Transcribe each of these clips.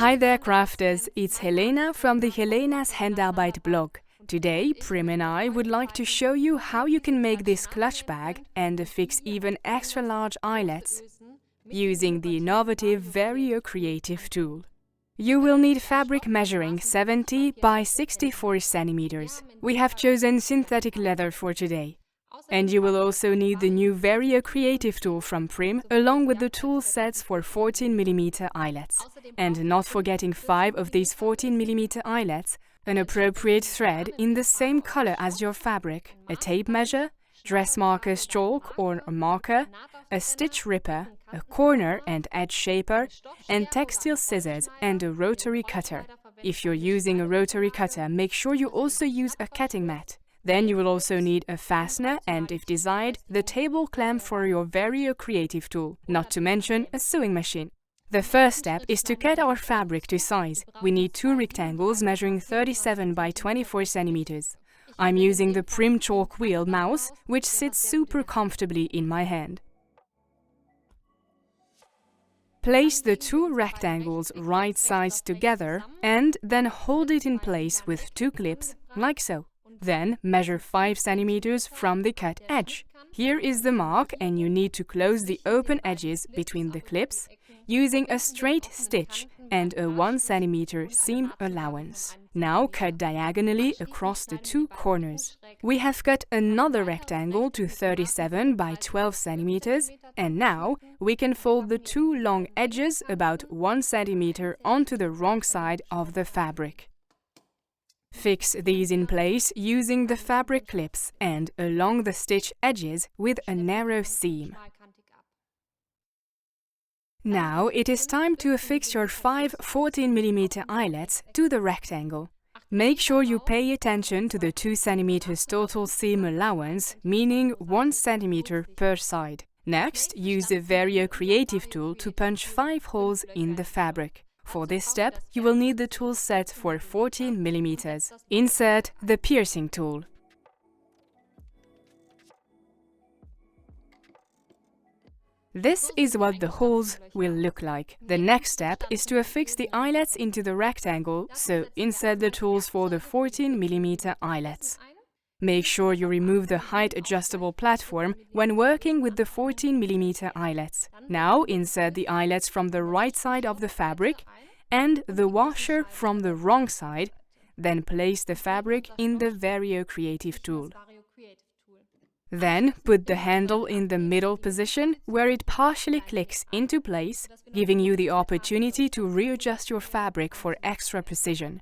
Hi there crafters, it's Helena from the Helena's Handarbeit blog. Today, Prim and I would like to show you how you can make this clutch bag and affix even extra large eyelets using the innovative VARIO Creative Tool. You will need fabric measuring 70 by 64 centimeters. We have chosen synthetic leather for today. And you will also need the new VARIO Creative Tool from Prim, along with the tool sets for 14mm eyelets. And not forgetting 5 of these 14mm eyelets, an appropriate thread in the same color as your fabric, a tape measure, dressmaker chalk or a marker, a stitch ripper, a corner and edge shaper, and textile scissors and a rotary cutter. If you're using a rotary cutter, make sure you also use a cutting mat. Then you will also need a fastener and, if desired, the table clamp for your VARIO Creative Tool, not to mention a sewing machine. The first step is to cut our fabric to size. We need 2 rectangles measuring 37 by 24 centimeters. I'm using the Prim chalk wheel mouse, which sits super comfortably in my hand. Place the 2 rectangles right sides together and then hold it in place with 2 clips, like so. Then measure 5 centimeters from the cut edge. Here is the mark, and you need to close the open edges between the clips using a straight stitch and a 1 centimeter seam allowance. Now cut diagonally across the 2 corners. We have cut another rectangle to 37 by 12 centimeters, and now we can fold the 2 long edges about 1 centimeter onto the wrong side of the fabric. Fix these in place using the fabric clips and along the stitch edges with a narrow seam. Now it is time to affix your 5 14mm eyelets to the rectangle. Make sure you pay attention to the 2 cm total seam allowance, meaning 1 cm per side. Next, use the VARIO Creative Tool to punch 5 holes in the fabric. For this step, you will need the tool set for 14mm. Insert the piercing tool. This is what the holes will look like. The next step is to affix the eyelets into the rectangle, so insert the tools for the 14mm eyelets. Make sure you remove the height-adjustable platform when working with the 14mm eyelets. Now insert the eyelets from the right side of the fabric and the washer from the wrong side, then place the fabric in the VARIO Creative Tool. Then put the handle in the middle position where it partially clicks into place, giving you the opportunity to readjust your fabric for extra precision.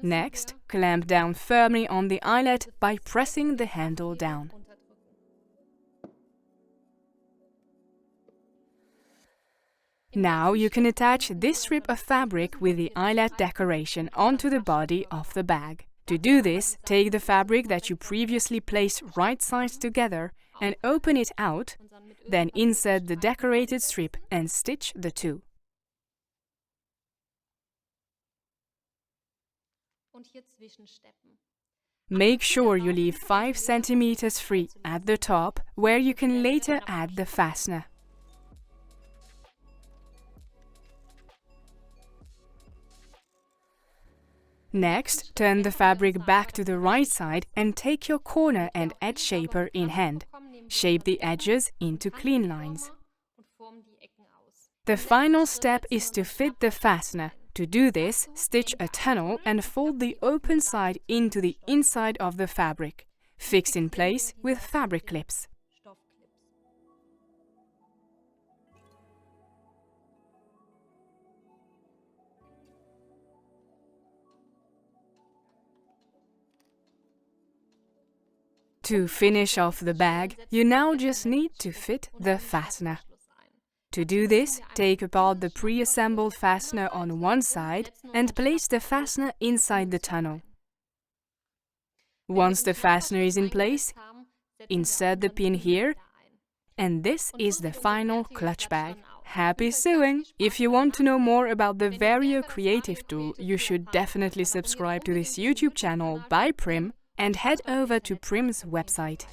Next, clamp down firmly on the eyelet by pressing the handle down. Now you can attach this strip of fabric with the eyelet decoration onto the body of the bag. To do this, take the fabric that you previously placed right sides together and open it out, then insert the decorated strip and stitch the 2. Make sure you leave 5 centimeters free at the top, where you can later add the fastener. Next, turn the fabric back to the right side and take your corner and edge shaper in hand. Shape the edges into clean lines. The final step is to fit the fastener. To do this, stitch a tunnel and fold the open side into the inside of the fabric, fixed in place with fabric clips. To finish off the bag, you now just need to fit the fastener. To do this, take apart the pre-assembled fastener on one side and place the fastener inside the tunnel. Once the fastener is in place, insert the pin here, and this is the final clutch bag. Happy sewing! If you want to know more about the VARIO Creative Tool, you should definitely subscribe to this YouTube channel by Prim and head over to Prim's website.